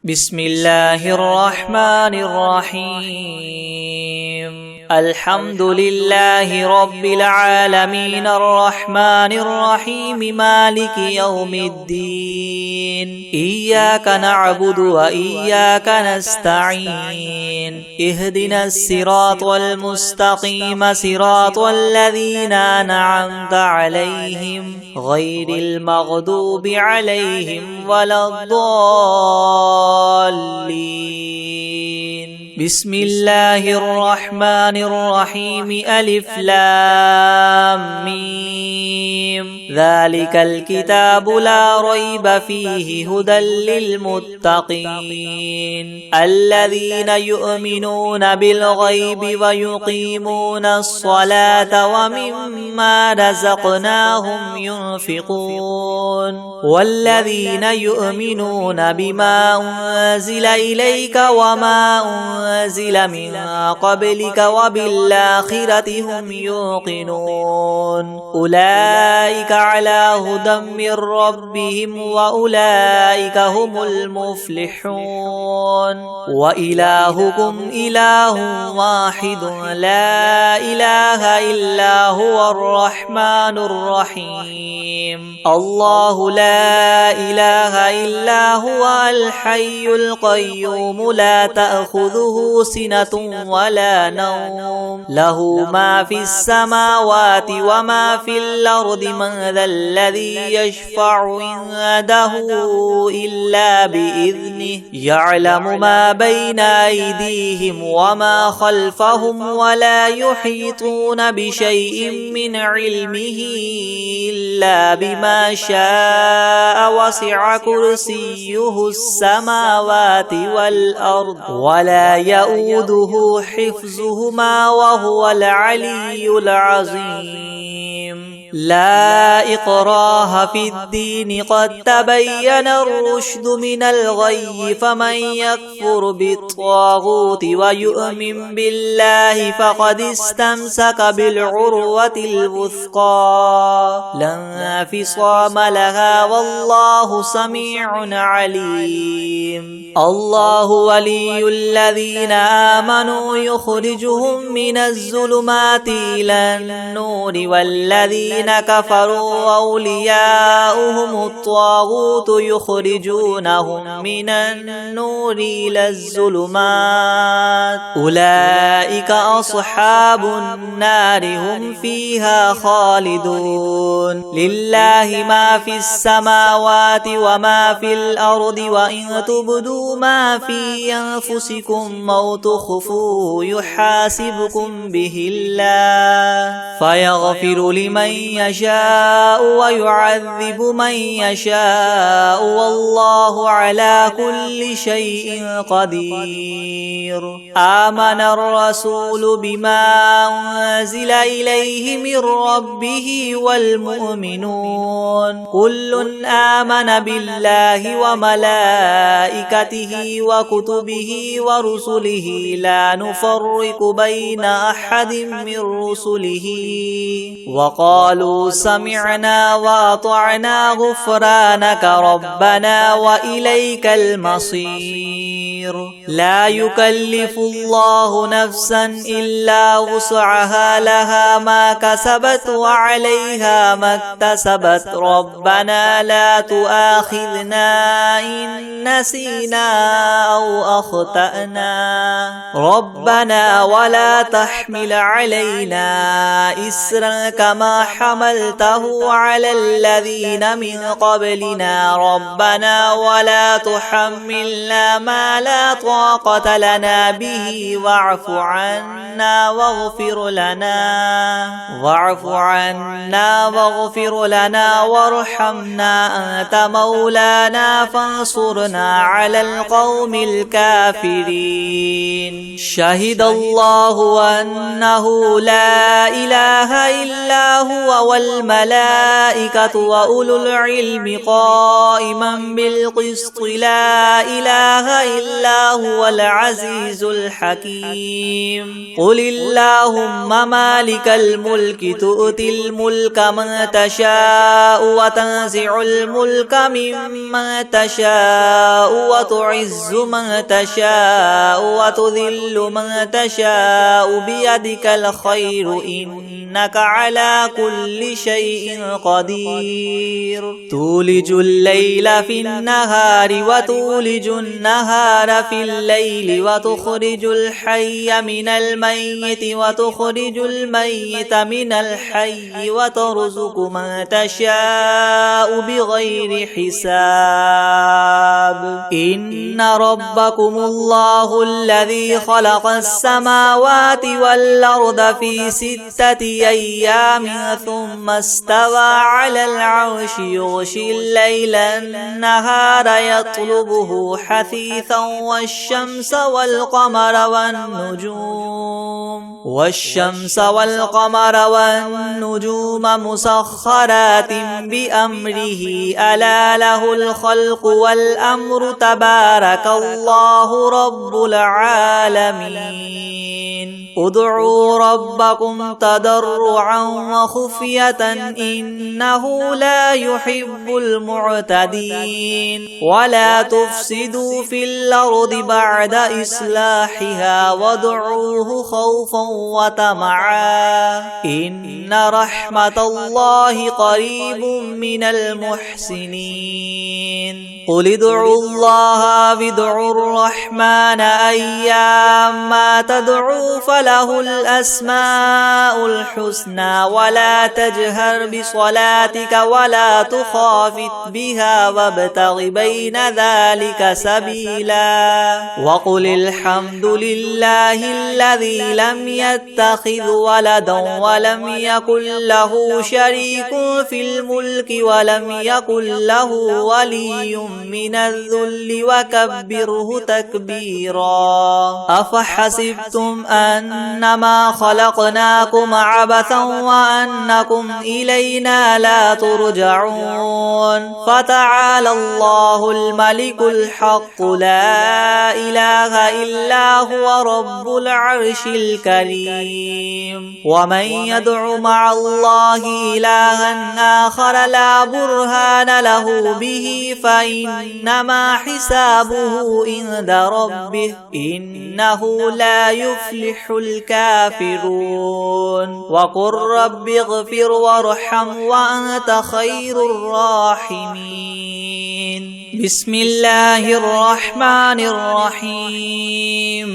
بسم الله الرحمن الرحيم الحمد لله رب العالمين الرحمن الرحيم مالك يوم الدين إياك نعبد وإياك نستعين اهدنا الصراط المستقيم صراط الذين أنعمت عليهم غير المغضوب عليهم ولا الضالين بسم الله الرحمن الرحيم ألف لام ميم ذلك الكتاب لا ريب فيه هدى للمتقين الذين يؤمنون بالغيب ويقيمون الصلاة ومما رزقناهم ينفقون والذين يؤمنون بما أنزل إليك وما أنزل من قبلك وبالآخرة هم يوقنون أولئك على هدى من ربهم وأولئك هم المفلحون وإلهكم إله واحد لا إله إلا هو الرحمن الرحيم الله لا إله إلا هو الحي القيوم لا تأخذه سنة ولا نوم له ما في السماوات وما في الأرض من ذا الذي يشفع عنده إلا بإذنه يعلم ما بين أيديهم وما خلفهم ولا يحيطون بشيء من علمه إلا بما شاء وسع كرسيه السماوات والأرض ولا يؤوده حفظهما وهو العلي العظيم لا إكراه في الدين قد تبين الرشد من الغي فمن يكفر بالطاغوت ويؤمن بالله فقد استمسك بالعروة الوثقى لا انفصام لها والله سميع عليم الله ولي الذين آمنوا يخرجهم من الظلمات إلى النور والذين كفروا أولياؤهم الطاغوت يخرجونهم من النور إلى الظلمات أولئك أصحاب النار هم فيها خالدون لله ما في السماوات وما في الأرض وإن تبدوا ما في أنفسكم أو تخفوه يحاسبكم به الله فيغفر لمن يشاء ويعذب من يشاء والله على كل شيء قدير آمن الرسول بما أنزل إليه من ربه والمؤمنون كل آمن بالله وملائكته وكتبه ورسله لا نفرق بين أحد من رسله وقالوا سمعنا وأطعنا غفرانك ربنا وإليك المصير لا يكلف الله نفسا إلا وسعها لها ما كسبت وعليها ما اكتسبت ربنا لا تؤاخذنا إن نسينا أو أخطأنا ربنا ولا تحمل علينا إسرا كما حملته على الذين من قبلنا ربنا ولا تحملنا ما لا طاقة لنا به واعف عنا واغفر لنا وارحمنا أنت مولانا فانصرنا على القوم الكافرين شهد الله أنه لا إله إلا هو والملائكة وأولو العلم قائما بالقسط لا إله إلا هو العزيز الحكيم قل اللهم مالك الملك تؤتي الملك من تشاء وتنزع الملك ممن تشاء وتعز من تشاء وتذل من تشاء بيدك الخير إنك على كل شيء قدير تولج الليل في النهار وتولج النهار في الليل وتخرج الحي من الميت وتخرج الميت من الحي وترزق من تشاء بغير حساب إن ربكم الله الذي خلق السماوات والأرض في 6 أيام ثم استوى على العرش يغشي الليل النهار يطلبه حثيثا والشمس والقمر والنجوم مسخرات بأمره ألا له الخلق والأمر تبارك الله رب العالمين ادعوا ربكم تضرعا وخفية إنه لا يحب المعتدين ولا تفسدوا في الأرض بعد إصلاحها وادعوه خوفا وطمعا إن رحمة الله قريب من المحسنين قل ادعوا الله وادعوا الرحمن أيما تدعوا فله الأسماء الحسنى ولا تجهر بصلاتك ولا تخافت بها وابتغ بين ذلك سبيلا وقل الحمد لله الذي لم يتخذ ولدا ولم يكن له شريك في الملك ولم يكن له ولي من الذل وكبره تكبيرا أفحسبتم أنما خلقناكم عبثا وأنكم إلينا لا ترجعون فتعالى الله الملك الحق لا إله إلا هو رب العرش الكريم ومن يدع مع الله إلها آخر لا برهان له به فإنما حسابه عند ربه إنه لا يفلح الكافرون وقل رب اغفر وارحم وأنت خير الراحمين بسم الله الرحمن الرحيم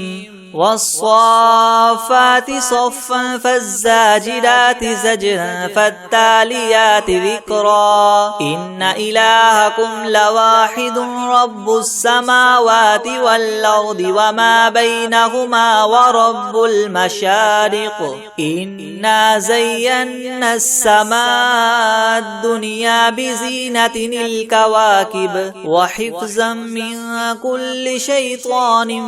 والصافات صفا فالزاجرات زجرا فالتاليات ذكرا إن إلهكم لواحد رب السماوات والأرض وما بينهما ورب المشارق إنا زينا السماء الدنيا بزينة الكواكب وحفظا من كل شيطان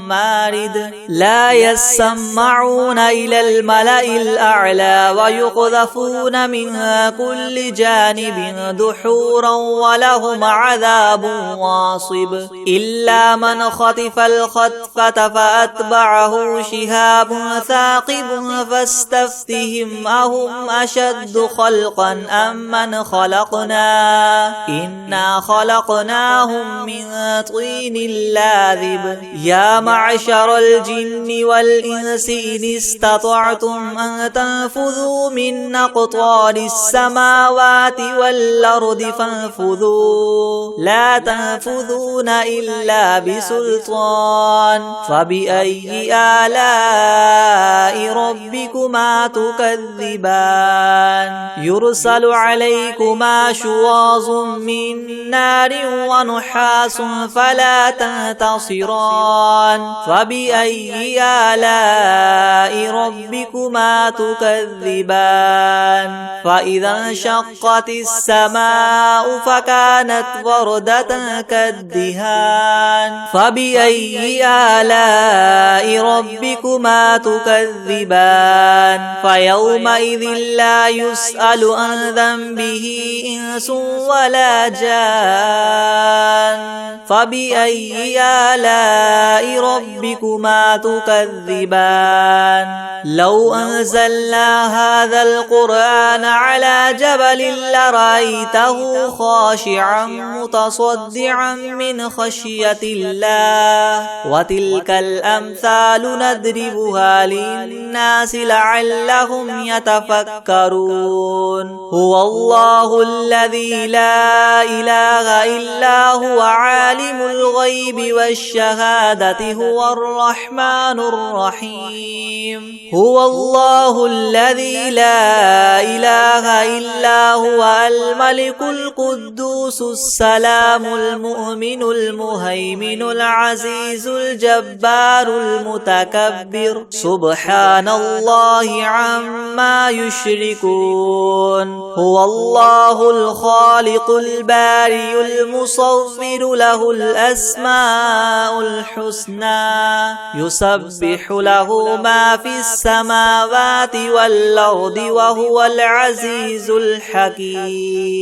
مارد لا يسمعون إلى الملأ الأعلى ويقذفون من كل جانب دحورا ولهم عذاب واصب إلا من خطف الخطفة فأتبعه شهاب ثاقب فاستفتهم أهم أشد خلقا أم من خلقنا إنا خلقناهم من طين لاذب يا معشر الجن والإنس إن استطعتم أن تنفذوا من أقطار السماوات والأرض فانفذوا لا تنفذون إلا بسلطان فبأي آلاء ربكما تكذبان يرسل عليكما شواظ من نار ونحاس فلا تنتصران فبأي آلاء ربكما تكذبان فإذا انشقت السماء فكانت وردة كالدهان فبأي آلاء ربكما تكذبان فيومئذ لا يسأل عن ذنبه إنس ولا جان فبأي آلاء ربكما تكذبان لو أنزلنا هذا القرآن على جبل لرأيته خاشعا متصدعا من خشية الله وتلك الأمثال نضربها للناس لعلهم يتفكرون هو الله الذي لا إله إلا هو عالم الغيب والشهادة هو الرحمن الرحيم هو الله الذي لا إله إلا هو الملك القدوس السلام المؤمن المهيمن العزيز الجبار المتكبر سبحان الله عما يشركون هو الله الخالق البارئ المصور له الأسماء الحسنى يسبح له ما في السماوات والأرض وهو العزيز الحكيم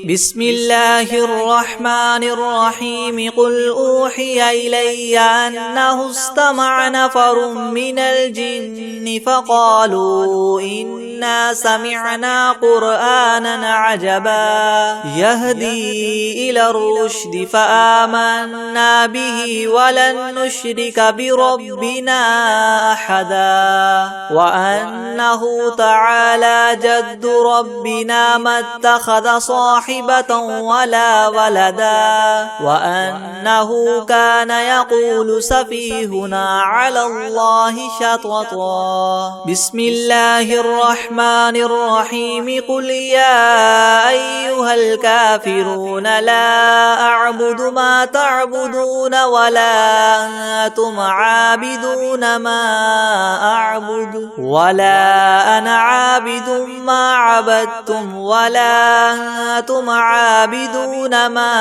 بسم الله الرحمن الرحيم قل أوحي إلي أنه استمع نفر من الجن فقالوا إنا سمعنا قرآنا عجبا يهدي إلى الرشد فآمنا به ولن نشرك بربنا أحدا وأنه تعالى جد ربنا ما اتخذ صاحبة ولا ولدا وأنه كان يقول سفيهنا على الله شططا بسم الله الرحمن الرحيم قل يا أيها الكافرون لا أعبد ما تعبدون ولا أنتم عابدون ما أعبد ولا أنا عابد ما عبدتم ولا أنتم عابدون ما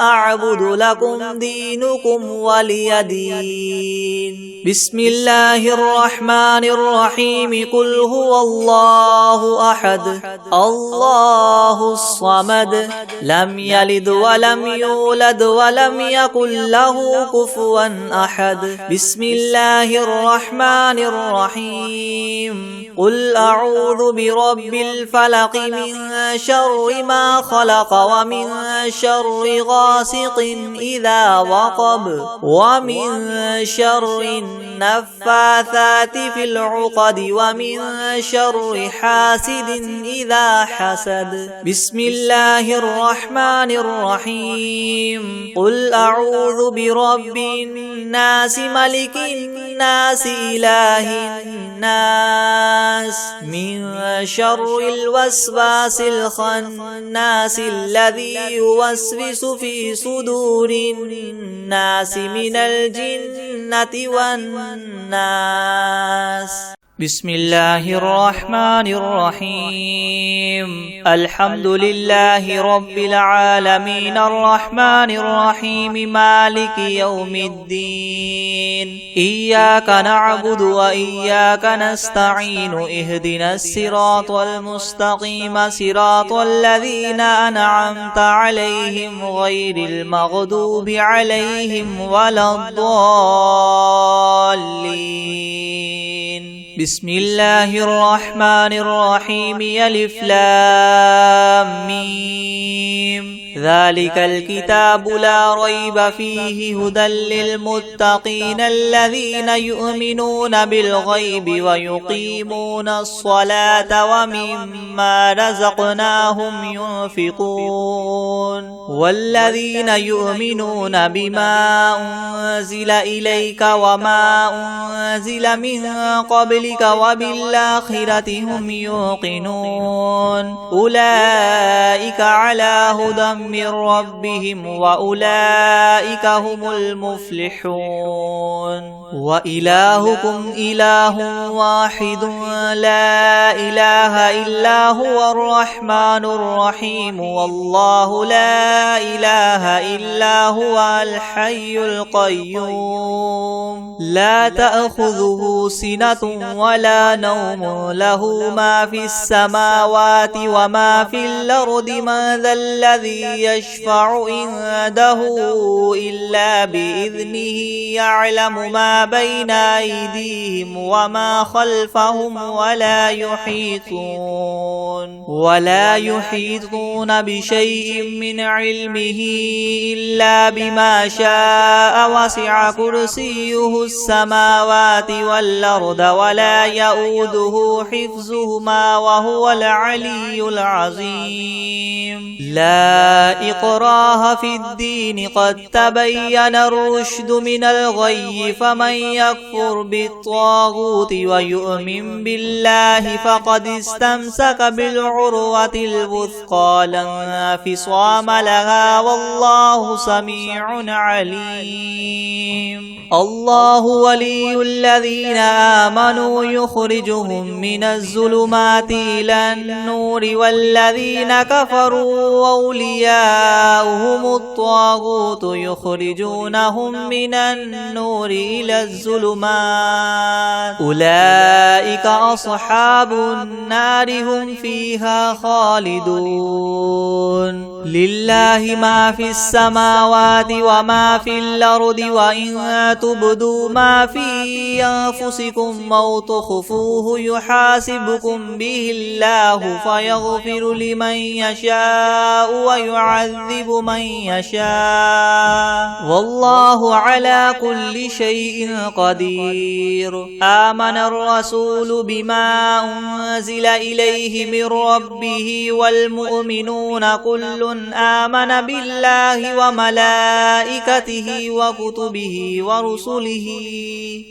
أعبد لكم دينكم ولي دين بسم الله الرحمن الرحيم قل هو الله أحد الله الصمد لم يلد ولم يولد ولم يكن له كفوا أحد بسم الله الرحمن الرحيم قل أعوذ برب الفلق من شر ما خلق ومن شر غاسق إذا وقب ومن شر النفاثات في العقد ومن شر حاسد إذا حسد بسم الله الرحمن الرحيم قل أعوذ برب الناس ملك الناس إله الناس من شر الوسواس الخناس الذي يوسوس في صدور الناس من الجنة والناس بسم الله الرحمن الرحيم الحمد لله رب العالمين الرحمن الرحيم مالك يوم الدين إياك نعبد وإياك نستعين اهدنا الصراط المستقيم صراط الذين أنعمت عليهم غير المغضوب عليهم ولا الضالين بسم الله الرحمن الرحيم ألف لام ميم ذلك الكتاب لا ريب فيه هدى للمتقين الذين يؤمنون بالغيب ويقيمون الصلاة ومما رزقناهم ينفقون والذين يؤمنون بما أنزل إليك وما أنزل من قبلك وبالآخرة هم يوقنون أولئك على هدى من ربهم وأولئك هم المفلحون وإلهكم إله واحد لا إله إلا هو الرحمن الرحيم والله لا إله إلا هو الحي القيوم لا تأخذه سنة ولا نوم له ما في السماوات وما في الأرض من ذا الذي يشفع عنده إلا بإذنه يعلم ما بين أيديهم وما خلفهم ولا يحيطون بشيء من علمه إلا بما شاء وسع كرسيه السماوات والأرض ولا يؤوده حفظهما وهو العلي العظيم لا إكراه في الدين قد تبين الرشد من الغي فمن يكفر بالطاغوت ويؤمن بالله فقد استمسك بالعروة الوثقى لا انفصام لها والله سميع عليم الله ولي الذين آمنوا يخرجهم من الظلمات إلى النور والذين كفروا أولياؤهم الطاغوت يخرجونهم من النور إلى الظلمات أولئك أصحاب النار هم فيها خالدون لله ما في السماوات وما في الأرض وإن تبدوا ما في أنفسكم أو تخفوه يحاسبكم به الله فيغفر لمن يشاء ويعذب من يشاء والله على كل شيء قدير آمن الرسول بما أنزل إليه من ربه والمؤمنون كل آمن بالله وملائكته وكتبه ورسله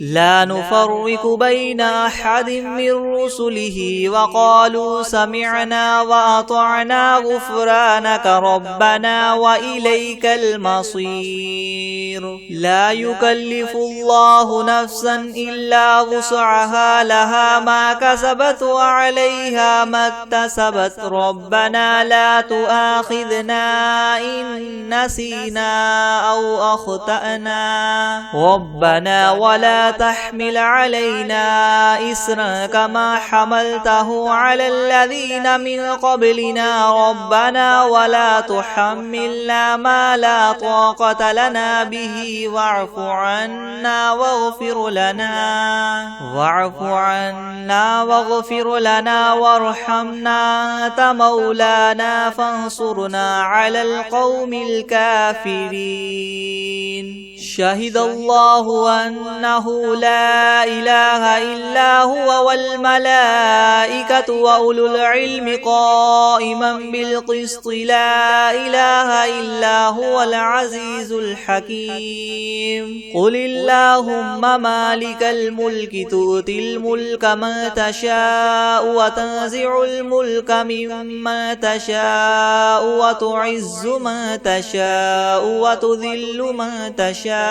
لا نفرق بين أحد من رسله وقالوا سمعنا وأطعنا غفرانك ربنا وإليك المصير لا يكلف الله نفسا إلا وسعها لها ما كسبت وعليها ما اكتسبت ربنا لا تؤاخذنا إن نسينا أو أخطأنا ربنا ولا تحمل علينا إسرا كما حملته على الذين من قبلنا ربنا ولا تحملنا ما لا طاقة لنا به واعف عنا واغفر لنا وارحمنا أنت مولانا فانصرنا على القوم الكافرين شهد الله أنه لا إله إلا هو والملائكة وأولو العلم قائما بالقسط لا إله إلا هو العزيز الحكيم قل اللهم مالك الملك تؤتي الملك من تشاء وتنزع الملك ممن تشاء وتعز من تشاء وتذل من تشاء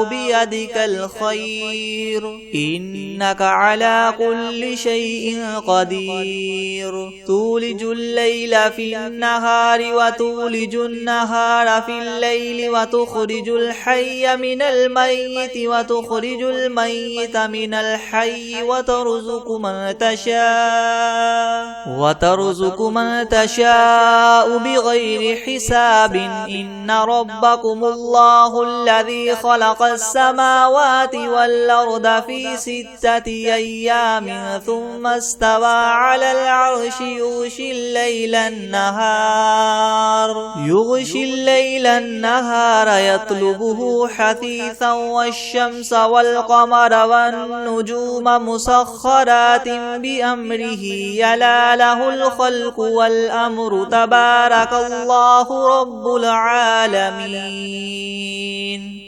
بيدك الخير إنك على كل شيء قدير تولج الليل في النهار وتولج النهار في الليل وتخرج الحي من الميت وتخرج الميت من الحي وترزق من تشاء بغير حساب إن ربكم الله الذي خلق السماوات والأرض في 6 أيام ثم استوى على العرش يغشي الليل النهار يطلبه حثيثا والشمس والقمر والنجوم مسخرات بأمره يلا له الخلق والأمر تبارك تبارك الله رب العالمين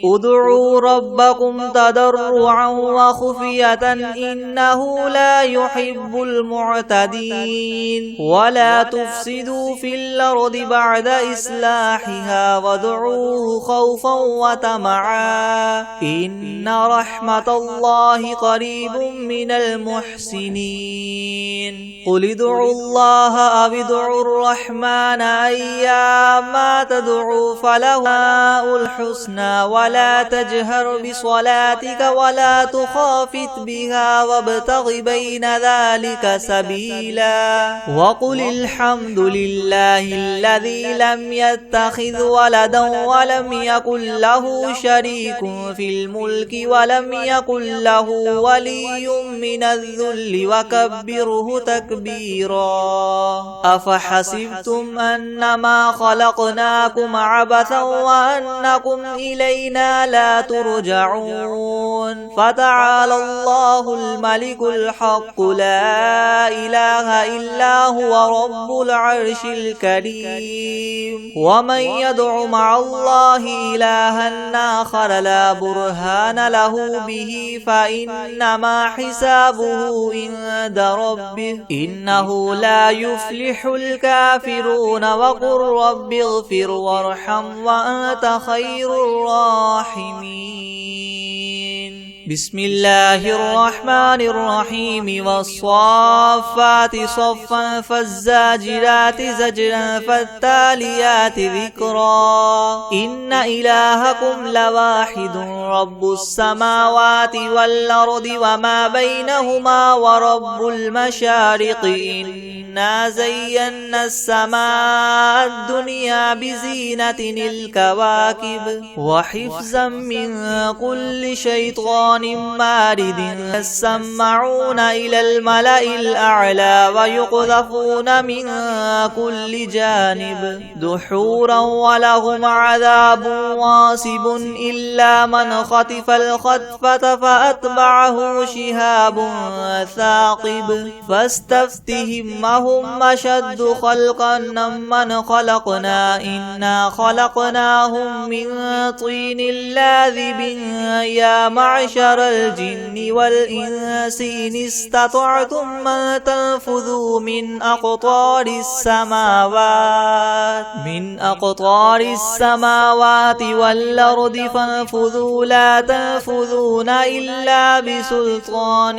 ادعوا ربكم تضرعا وخفية إنه لا يحب المعتدين ولا تفسدوا في الأرض بعد إصلاحها وادعوه خوفا وطمعا إن رحمة الله قريب من المحسنين قل ادعوا الله أو ادعوا الرحمن أيما تدعوا فله الحسنى ولا تجهر بصلاتك ولا تخافت بها وابتغ بين ذلك سبيلا وقل الحمد لله الذي لم يتخذ ولدا ولم يكن له شريك في الملك ولم يكن له ولي من الذل وكبره تكبيرا أفحسبتم أنما خلقناكم عبثا وأنكم إلينا لا ترجعون فتعالى الله الملك الحق لا إله إلا هو رب العرش الكريم ومن يدع مع الله إلها آخر لا برهان له به فإنما حسابه عند ربه إنه لا يفلح الكافرون وقل رب اغفر وارحم وأنت خير الراحمين بسم الله الرحمن الرحيم والصافات صفا فالزاجرات زجرا فالتاليات ذكرا إن إلهكم لواحد رب السماوات والأرض وما بينهما ورب المشارق إنا زينا السماء الدنيا بزينة الكواكب وحفظا من كل شيطان مارد يسمعون إلى الملأ الأعلى ويقذفون من كل جانب دحورا ولهم عذاب واصب إلا من خطف الخطفة فأتبعه شهاب ثاقب فاستفتهم أهم أشد خلقا من خلقنا إنا خلقناهم من طين لاذب يا معشر الجن والإنس إن استطعتم أن تنفذوا من أقطار السماوات والأرض فانفذوا لا تنفذون إلا بسلطان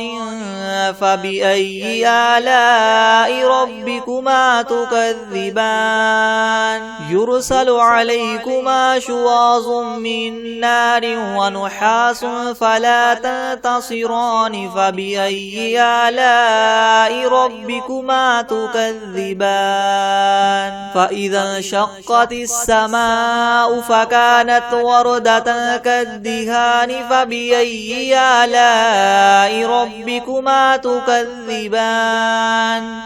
فبأي آلاء ربكما تكذبان يرسل عليكما شواظ من نار ونحاس فلا تنتصران فبأي آلاء ربكما تكذبان فإذا انشقت السماء فكانت وردة كالدهان فبأي آلاء ربكما تكذبان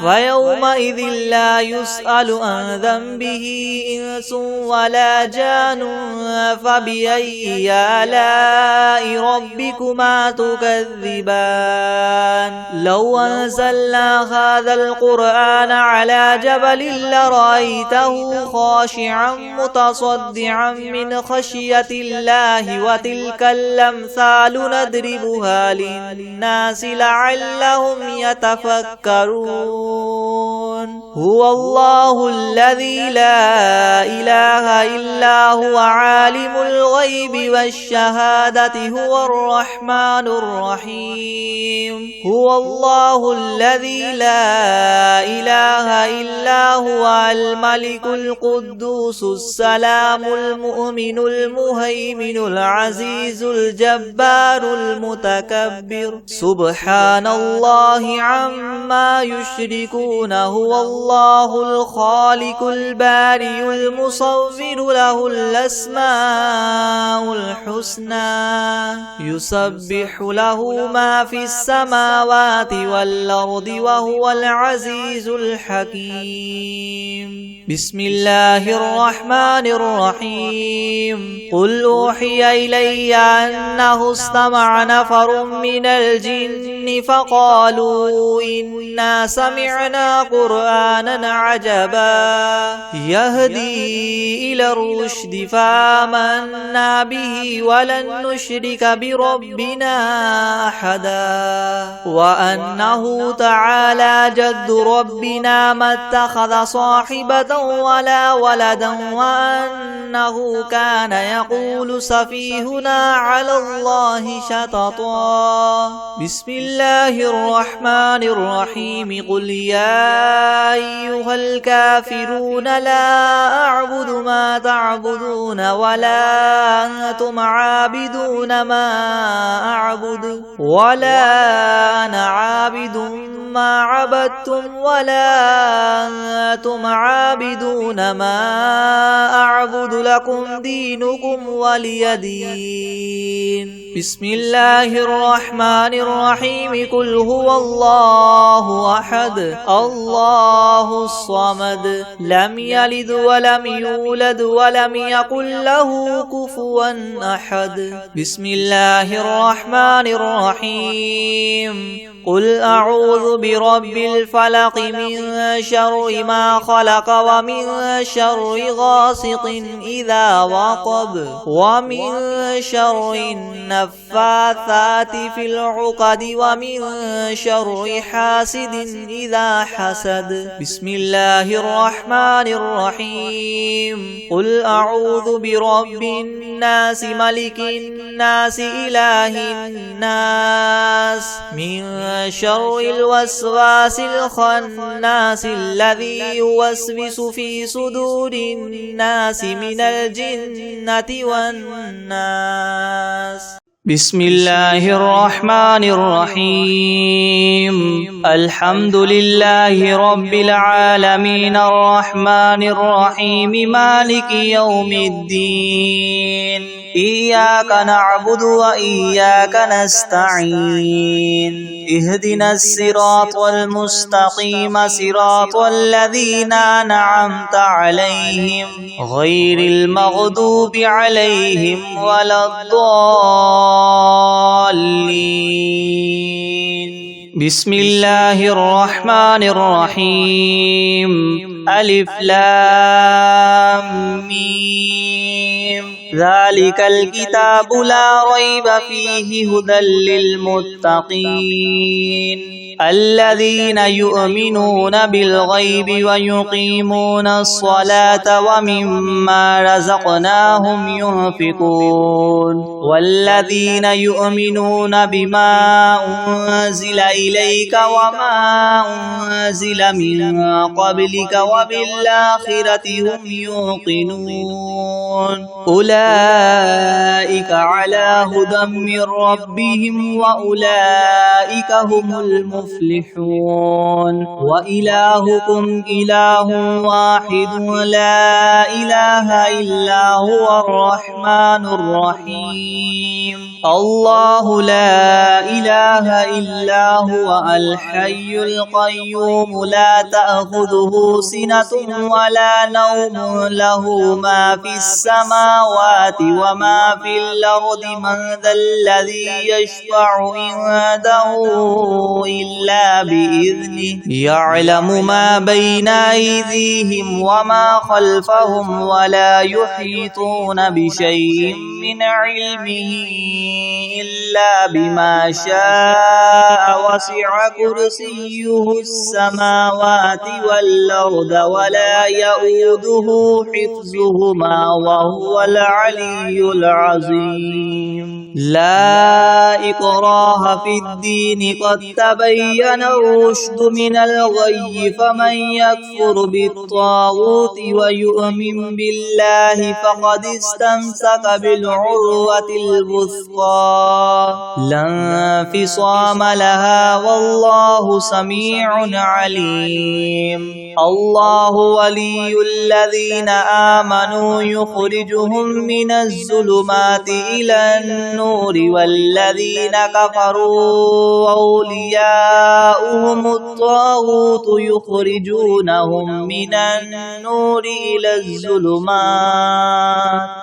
فيومئذ لا يسأل عن ذنبه إنس ولا جان فبأي آلاء ربكما تكذبان لو أنزلنا هذا القرآن على جبل لرأيته خاشعا متصدعا من خشية الله وتلك الأمثال نضربها للناس لعلهم يتفكرون هو الله الذي لا إله إلا هو عالم الغيب والشهادة هو الرحمن الرحيم هو الله الذي لا إله إلا هو الملك القدوس السلام المؤمن المهيمن العزيز الجبار المتكبر سبحان الله عما يشركون هو الله الخالق البارئ المصور له الأسماء الحسنى يسبح له ما في السماوات والأرض وهو العزيز الحكيم. بسم الله الرحمن الرحيم. قل أوحي إلي أنه استمع نفر من الجن فقالوا إنا سمعنا قرآنا عجبا يهدي إلى الرشد فآمنا به ولن نشرك بربنا أحدا وأنه تعالى جد ربنا ما اتخذ صاحبة ولا ولدا وأنه كان يقول سفيهنا على الله شططا. بسم الله الرحمن الرحيم. قل يا أيها الكافرون لا أعبد ما تعبدون ولا أنتم عابدون ما أعبد ولا أنا عابد ما عبدتم ولا أنتم عابدون ما أعبد لكم دينكم ولي دين. بسم الله الرحمن الرحيم. قل هو الله أحد الله الصمد لم يلد ولم يولد ولم يكن له كفوا أحد. بسم الله الرحمن الرحيم. قل أعوذ برب الفلق من شر ما خلق ومن شر غاسق إذا وقب ومن شر النفاثات في العقد ومن شر حاسد إذا حسد. بسم الله الرحمن الرحيم. قل أعوذ برب الناس ملك الناس إله الناس من شر الوسواس الخناس الذي يوسوس في صدور الناس من الجنة والناس. بسم الله الرحمن الرحيم. الحمد لله رب العالمين الرحمن الرحيم مالك يوم الدين. إياك نعبد وإياك نستعين. اهدنا الصراط المستقيم صراط الذين أنعمت عليهم غير المغضوب عليهم ولا الضالين. بسم الله الرحمن الرحيم. ألف لام ميم. ذلك الكتاب لا ريب فيه هدى للمتقين الذين يؤمنون بالغيب ويقيمون الصلاة ومما رزقناهم ينفقون والذين يؤمنون بما أنزل إليك وما أنزل من قبلك وبالآخرة هم يوقنون أولئك على هدى من ربهم وأولئك هم المفلحون وإلهكم إله واحد لا إله إلا هو الرحمن الرحيم الله لا إله إلا هو الحي القيوم لا تأخذه سنة ولا نوم له ما في السماوات وما في الأرض من ذا الذي يشفع عنده إلا بإذنه يعلم ما بين أيديهم وما خلفهم ولا يحيطون بشيء من علمه إلا بما شاء وسع كرسيه السماوات والأرض ولا يؤوده حفظهما وهو العلي العظيم لا إكراه في الدين قد تبين الرشد من الغي فمن يكفر بالطاغوت ويؤمن بالله فقد استمسك بالعروة الوثقى لا انفصام لها والله سميع عليم الله ولي الذين آمنوا يخرجهم من الظلمات إلى النور والذين الذين كفروا أولياؤهم الطاغوت يخرجونهم من النور إلى الظلمات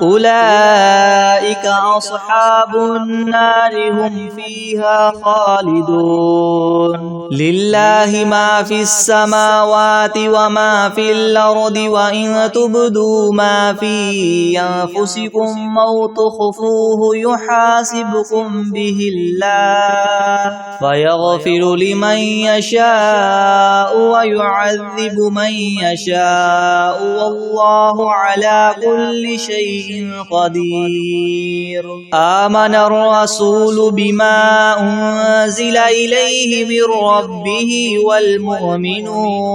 أولئك أصحاب النار هم فيها خالدون لله ما في السماوات وما في الأرض وإن تبدوا ما في أنفسكم أو تخفوه يحاسبكم به الله فيغفر لمن يشاء ويعذب من يشاء والله على كل شيء قدير آمن الرسول بما أنزل إليه من ربه والمؤمنون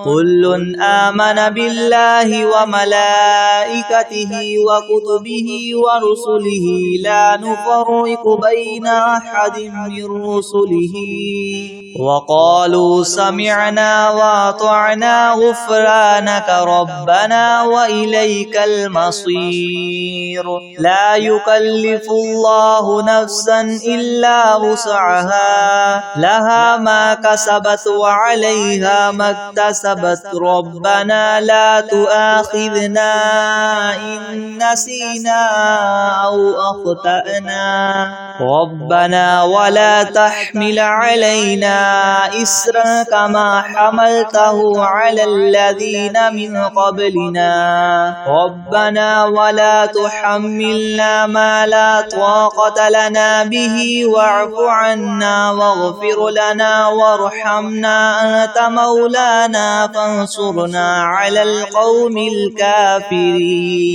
كل آمن بالله وملائكته وكتبه ورسله لا نفرق بين أحد من رسله وقالوا سمعنا وأطعنا غفرانك ربنا وإليك المصير لا يكلف الله نفسا إلا وسعها لها ما كسبت وعليها ما اكتسبت ربنا لا تؤاخذنا إن نسينا أو أخطأنا ربنا ولا تحمل علينا إسرا كما حملته على الذين من قبلنا ربنا ولا تحملنا ما لا طاقة لنا به واعف عنا واغفر لنا وارحمنا أنت مولانا فانصرنا على القوم الكافرين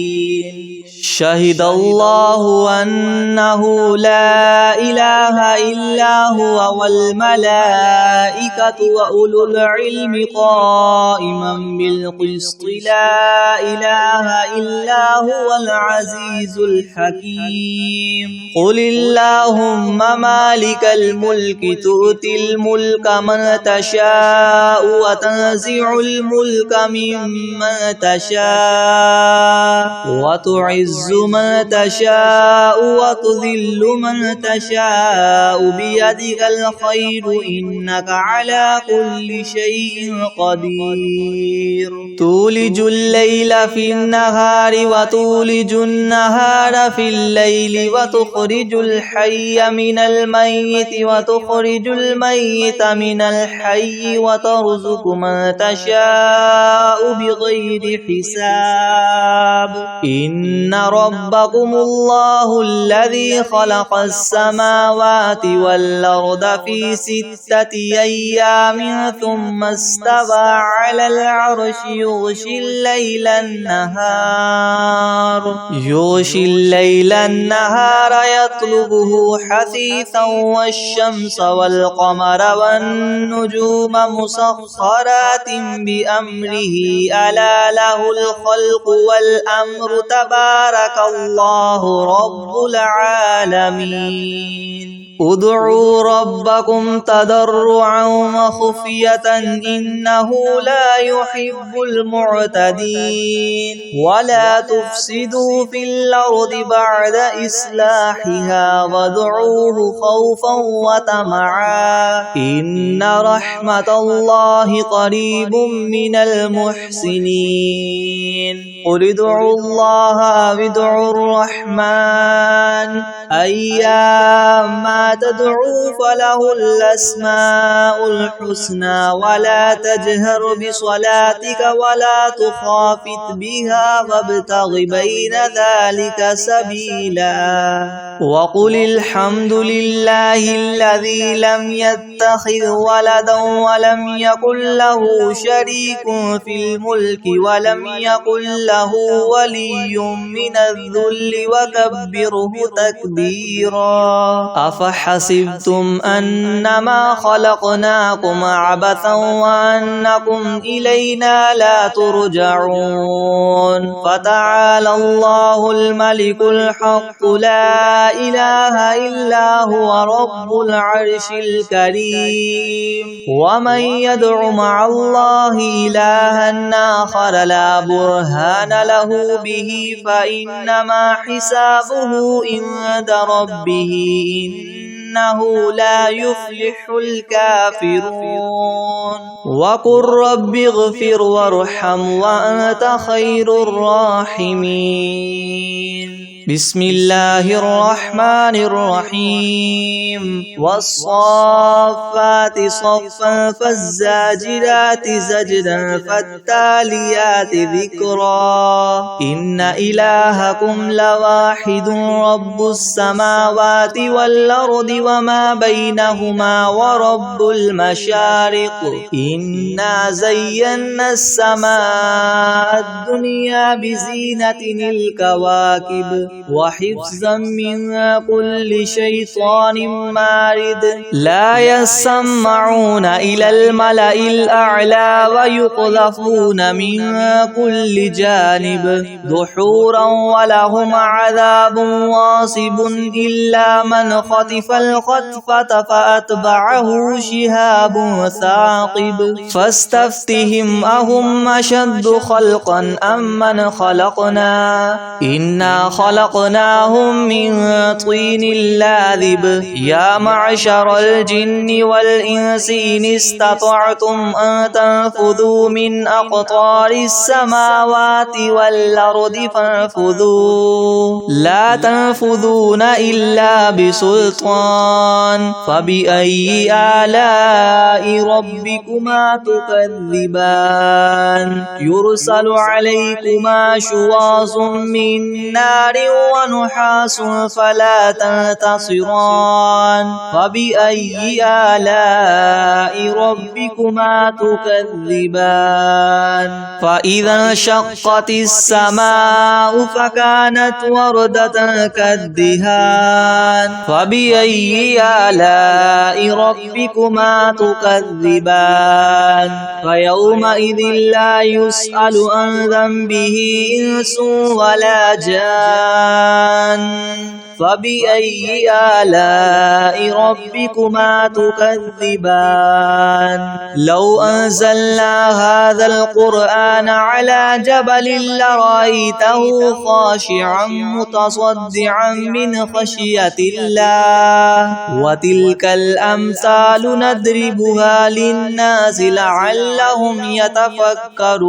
شهد الله أنه لا إله إلا هو والملائكة وأولو العلم قائما بالقسط لا إله إلا هو العزيز الحكيم قل اللهم مالك الملك تؤتي الملك من تشاء وتنزع الملك ممن تشاء وتعز من تشاء وتذل من تشاء بيدك الخير إنك على كل شيء قدير تولج الليل في النهار وتولج النهار في الليل وتخرج الحي من الميت وتخرج الميت من الحي وترزق من تشاء بغير حساب إن ربكم الله الذي خلق السماوات والأرض في 6 أيام ثم استوى على العرش يغشي الليل النهار يطلبه حثيثا والشمس والقمر والنجوم مسخرات بأمره ألا له الخلق والأمر تبارك الله رب العالمين ادعوا ربكم تضرعا وخفية إنه لا يحب المعتدين ولا تفسدوا في الأرض بعد إصلاحها وادعوه خوفا وطمعا إن رحمة الله قريب من المحسنين قل ادعوا الله أو ادعوا الرحمن أيما تدعوا فله الأسماء الحسنى ولا تجهر بصلاتك ولا تخافت بها وابتغ بين ذلك سبيلا وقل الحمد لله الذي لم يتخذ ولدا ولم يكن له شريك في الملك ولم يكن له ولي من الذل وكبره تكبيرا أفحسبتم أنما خلقناكم عبثا وأنكم إلينا لا ترجعون فتعالى الله الملك الحق لا إله إلا هو رب العرش الكريم ومن يدع مع الله إلها آخر لا برهان له به فإنما حسابه عند ربه ربه إنه لا يفلح الكافرون وقل رب اغفر وارحم وأنت خير الراحمين بسم الله الرحمن الرحيم والصافات صفا فالزاجرات زجرا فالتاليات ذكرا إن إلهكم لواحد رب السماوات والأرض وما بينهما ورب المشارق إنا زينا السماء الدنيا بزينة الكواكب وحفظا من كل شيطان مارد لا يسمعون إلى الملأ الأعلى ويقذفون من كل جانب دحورا ولهم عذاب واصب إلا من خطف الخطفة فأتبعه شهاب ثاقب فاستفتهم أهم أشد خلقا أم من خلقنا إنا خلقناهم من طين لاذب يا معشر الجن والإنس إن استطعتم أن تنفذوا من أقطار السماوات والأرض فانفذوا لا تنفذون إلا بسلطان فبأي آلاء ربكما تكذبان يرسل عليكما شواظ من نار ونحاس فلا تنتصران فبأي آلاء ربكما تكذبان فإذا انشقت السماء فكانت وردة كالدهان فبأي آلاء ربكما تكذبان فيومئذ لا يسأل عن ذنبه إنس ولا جان فبأي آلاء ربكما تكذبان لو أنزلنا هذا القرآن على جبل لرأيته خاشعا متصدعا من خشية الله وتلك الأمثال نضربها للناس لعلهم يتفكرون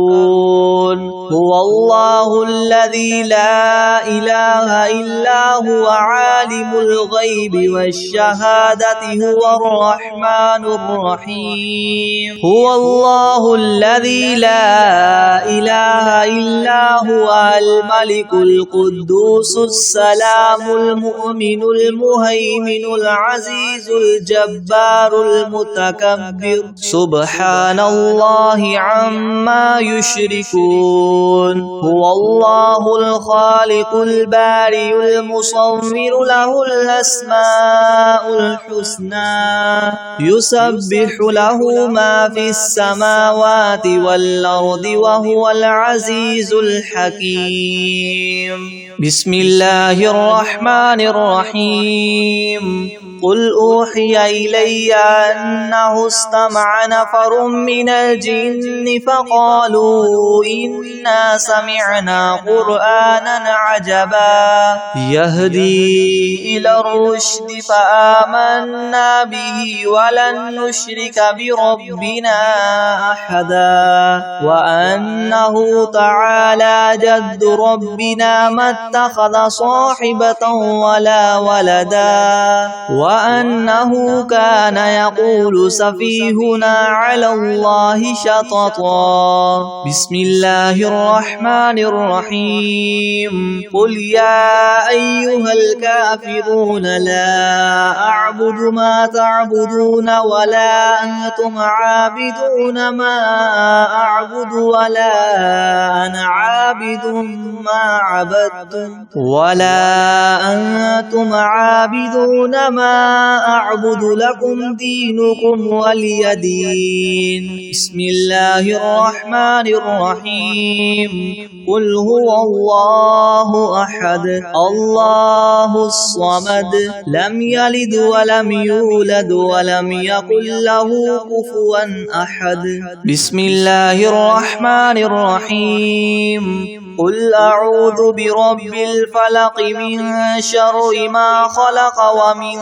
هو الله الذي لا إله إلا هو عالم الغيب والشهادة هو الرحمن الرحيم هو الله الذي لا إله إلا هو الملك القدوس السلام المؤمن المهيمن العزيز الجبار المتكبر سبحان الله عما يشركون هو الله الخالق البارئ المصور له الأسماء الحسنى يسبح له ما في السماوات والأرض وهو العزيز الحكيم بسم الله الرحمن الرحيم قل أوحي إلي أنه استمع نفر من الجن فقالوا إنا سمعنا قرآنا عجبا يهدي إلى الرشد فآمنا به ولن نشرك بربنا أحدا وأنه تعالى جد ربنا ما اتخذ صاحبة ولا ولدا وأنه كان يقول سفيهنا على الله شططا بسم الله الرحمن الرحيم قل يا أيها الكافرون لا أعبد ما تعبدون ولا أنتم عابدون ما أعبد ولا أنا عابد ما عبدتم ولا أنتم عابدون ما أعبد لكم دينكم ولي دين بسم الله الرحمن الرحيم قل هو الله أحد الله الصمد لم يلد ولم يولد ولم يكن له كفوا أحد بسم الله الرحمن الرحيم قل أعوذ برب الفلق من شر ما خلق ومن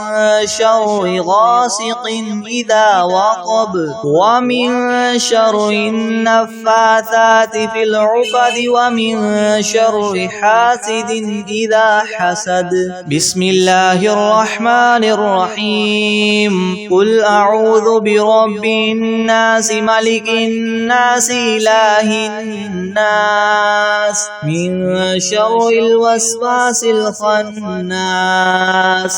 شر غاسق إذا وقب ومن شر النفاثات في العقد ومن شر حاسد إذا حسد بسم الله الرحمن الرحيم قل أعوذ برب الناس ملك الناس إله الناس من شر الوسواس الخناس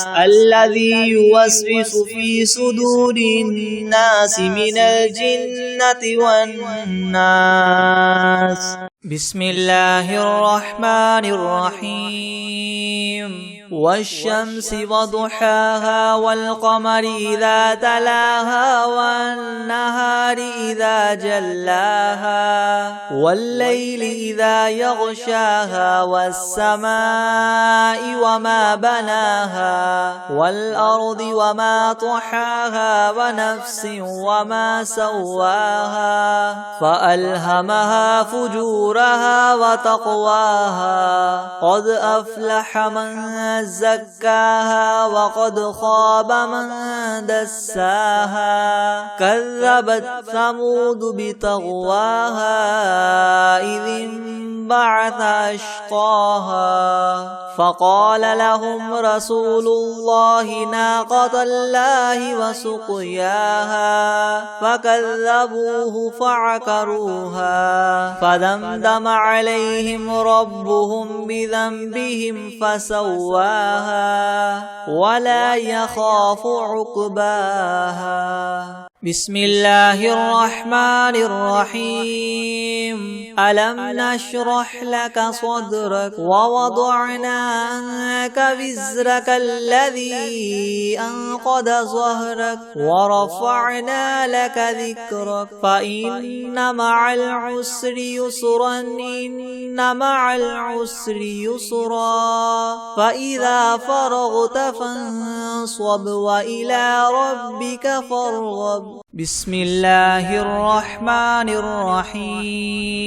الذي يوسوس في صدور الناس من الجنة والناس بسم الله الرحمن الرحيم والشمس وضحاها والقمر إذا تلاها والنهار إذا جلاها والليل إذا يغشاها والسماء وما بناها والأرض وما طحاها ونفس وما سواها فألهمها فجورها وتقواها قد أفلح من زكاها وقد خاب من دساها كذبت ثمود بطغواها إذ انبعث أشقاها فقال لهم رسول الله ناقة الله وسقياها فكذبوه فعقروها فدمدم عليهم ربهم بذنبهم فسواها ولا يخاف عقباها بسم الله الرحمن الرحيم ألم نشرح لك صدرك ووضعنا عنك وزرك الذي أنقض ظهرك ورفعنا لك ذكرك فإن مع العسر يسرا إن مع العسر يسرا فإذا فرغت فانصب وإلى ربك فارغب بسم الله الرحمن الرحيم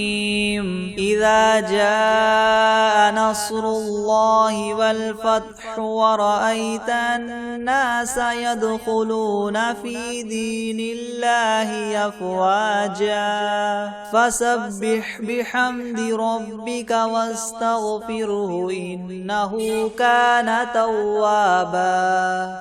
إذا جاء نصر الله والفتح ورأيت الناس يدخلون في دين الله أفواجا فسبح بحمد ربك واستغفره إنه كان توابا